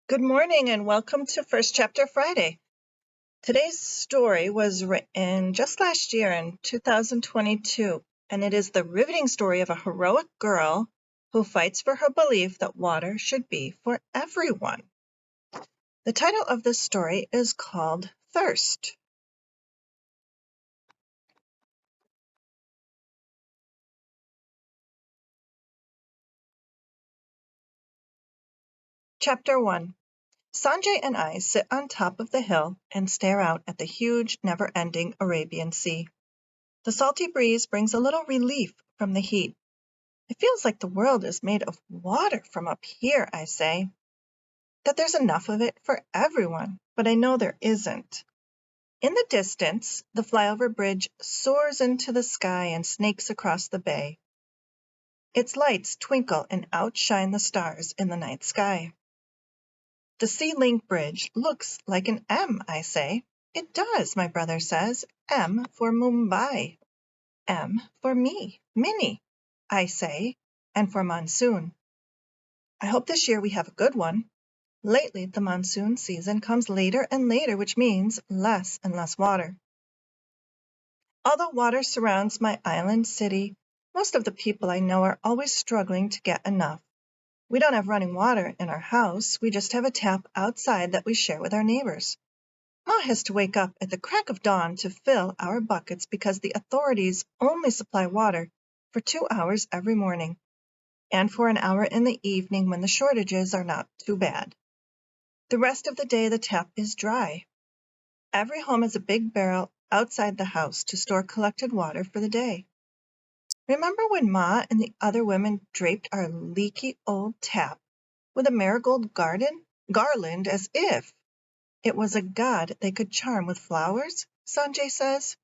Good morning and welcome to First Chapter Friday. Today's story was written just last year in 2022, and it is the riveting story of a heroic girl who fights for her belief that water should be for everyone. The title of this story is called Thirst. Chapter 1. Sanjay and I sit on top of the hill and stare out at the huge, never-ending Arabian Sea. The salty breeze brings a little relief from the heat. It feels like the world is made of water from up here, I say. That there's enough of it for everyone, but I know there isn't. In the distance, the flyover bridge soars into the sky and snakes across the bay. Its lights twinkle and outshine the stars in the night sky. The Sea Link Bridge looks like an M, I say. It does, my brother says. M for Mumbai. M for me, Minnie, I say, and for monsoon. I hope this year we have a good one. Lately, the monsoon season comes later and later, which means less and less water. Although water surrounds my island city, most of the people I know are always struggling to get enough. We don't have running water in our house. We just have a tap outside that we share with our neighbors. Ma has to wake up at the crack of dawn to fill our buckets because the authorities only supply water for 2 hours every morning, and for an hour in the evening when the shortages are not too bad. The rest of the day the tap is dry. Every home has a big barrel outside the house to store collected water for the day. Remember when Ma and the other women draped our leaky old tap with a marigold garland as if it was a god they could charm with flowers? Sanjay says.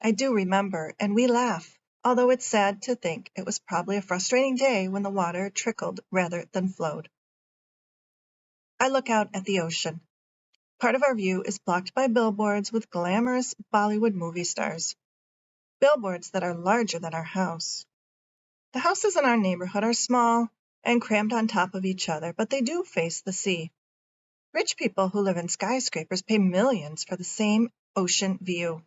I do remember, and we laugh, although it's sad to think it was probably a frustrating day when the water trickled rather than flowed. I look out at the ocean. Part of our view is blocked by billboards with glamorous Bollywood movie stars. Billboards that are larger than our house. The houses in our neighborhood are small and crammed on top of each other, but they do face the sea. Rich people who live in skyscrapers pay millions for the same ocean view.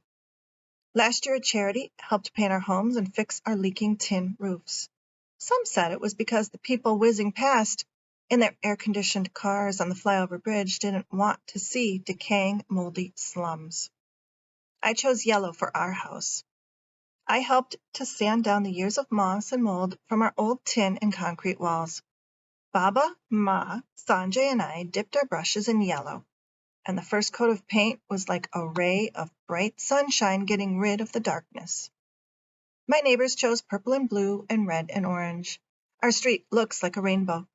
Last year, a charity helped paint our homes and fix our leaking tin roofs. Some said it was because the people whizzing past in their air-conditioned cars on the flyover bridge didn't want to see decaying, moldy slums. I chose yellow for our house. I helped to sand down the years of moss and mold from our old tin and concrete walls. Baba, Ma, Sanjay, and I dipped our brushes in yellow, and the first coat of paint was like a ray of bright sunshine getting rid of the darkness. My neighbors chose purple and blue and red and orange. Our street looks like a rainbow.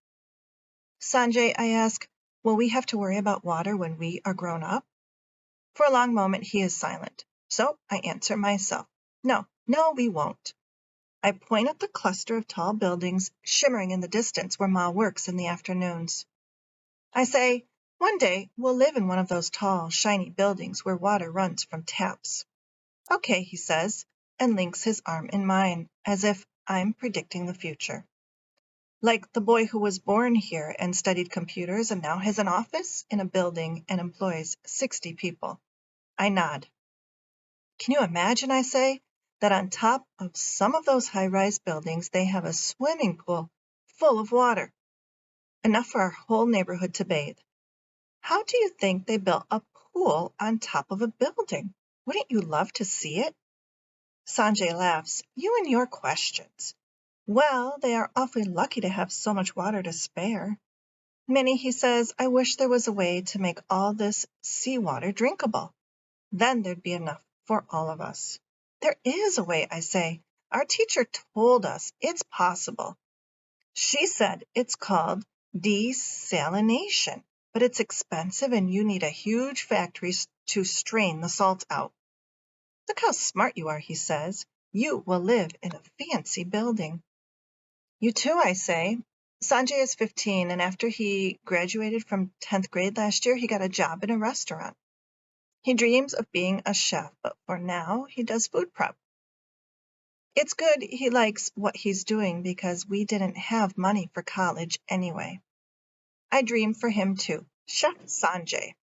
Sanjay, I ask, will we have to worry about water when we are grown up? For a long moment he is silent. So I answer myself. No, we won't. I point at the cluster of tall buildings shimmering in the distance where Ma works in the afternoons. I say, one day we'll live in one of those tall, shiny buildings where water runs from taps. Okay, he says, and links his arm in mine, as if I'm predicting the future. Like the boy who was born here and studied computers and now has an office in a building and employs 60 people. I nod. Can you imagine, I say, that on top of some of those high-rise buildings they have a swimming pool full of water, enough for our whole neighborhood to bathe. How do you think they built a pool on top of a building? Wouldn't you love to see it? Sanjay laughs. You and your questions. Well, they are awfully lucky to have so much water to spare. Minnie, he says, I wish there was a way to make all this seawater drinkable. Then there'd be enough for all of us. There is a way, I say. Our teacher told us it's possible. She said it's called desalination, but it's expensive and you need a huge factory to strain the salt out. Look how smart you are, he says. You will live in a fancy building. You too, I say. Sanjay is 15, and after he graduated from 10th grade last year, he got a job in a restaurant. He dreams of being a chef, but for now, he does food prep. It's good he likes what he's doing because we didn't have money for college anyway. I dream for him too, Chef Sanjay.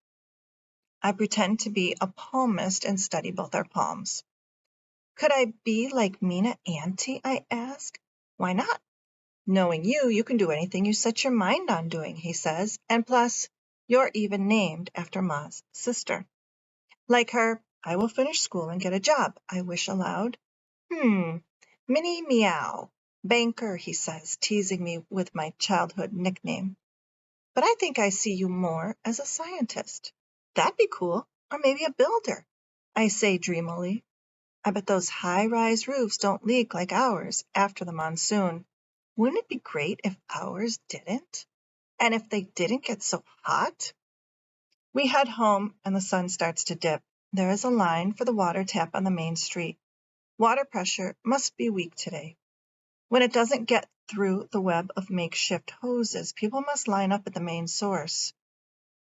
I pretend to be a palmist and study both our palms. Could I be like Mina Auntie? I ask. Why not? Knowing you, you can do anything you set your mind on doing, he says. And plus, you're even named after Ma's sister. Like her, I will finish school and get a job, I wish aloud. Minnie Meow. Banker, he says, teasing me with my childhood nickname. But I think I see you more as a scientist. That'd be cool. Or maybe a builder, I say dreamily. I bet those high-rise roofs don't leak like ours after the monsoon. Wouldn't it be great if ours didn't? And if they didn't get so hot? We head home and the sun starts to dip. There is a line for the water tap on the main street. Water pressure must be weak today. When it doesn't get through the web of makeshift hoses, people must line up at the main source.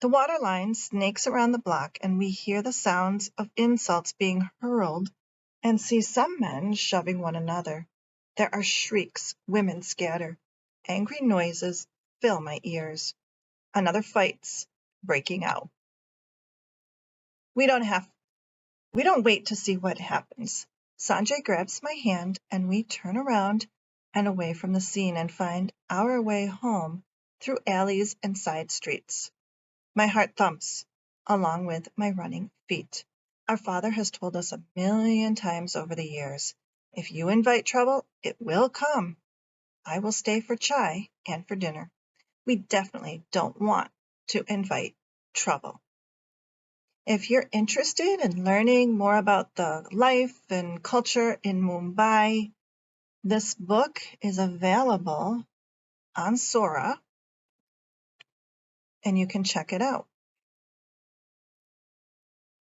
The water line snakes around the block, and we hear the sounds of insults being hurled and see some men shoving one another. There are shrieks, women scatter. Angry noises fill my ears. Another fight's breaking out. We don't wait to see what happens. Sanjay grabs my hand and we turn around and away from the scene and find our way home through alleys and side streets. My heart thumps along with my running feet. Our father has told us a million times over the years, if you invite trouble, it will come. I will stay for chai and for dinner. We definitely don't want to invite trouble. If you're interested in learning more about the life and culture in Mumbai, this book is available on Sora, and you can check it out.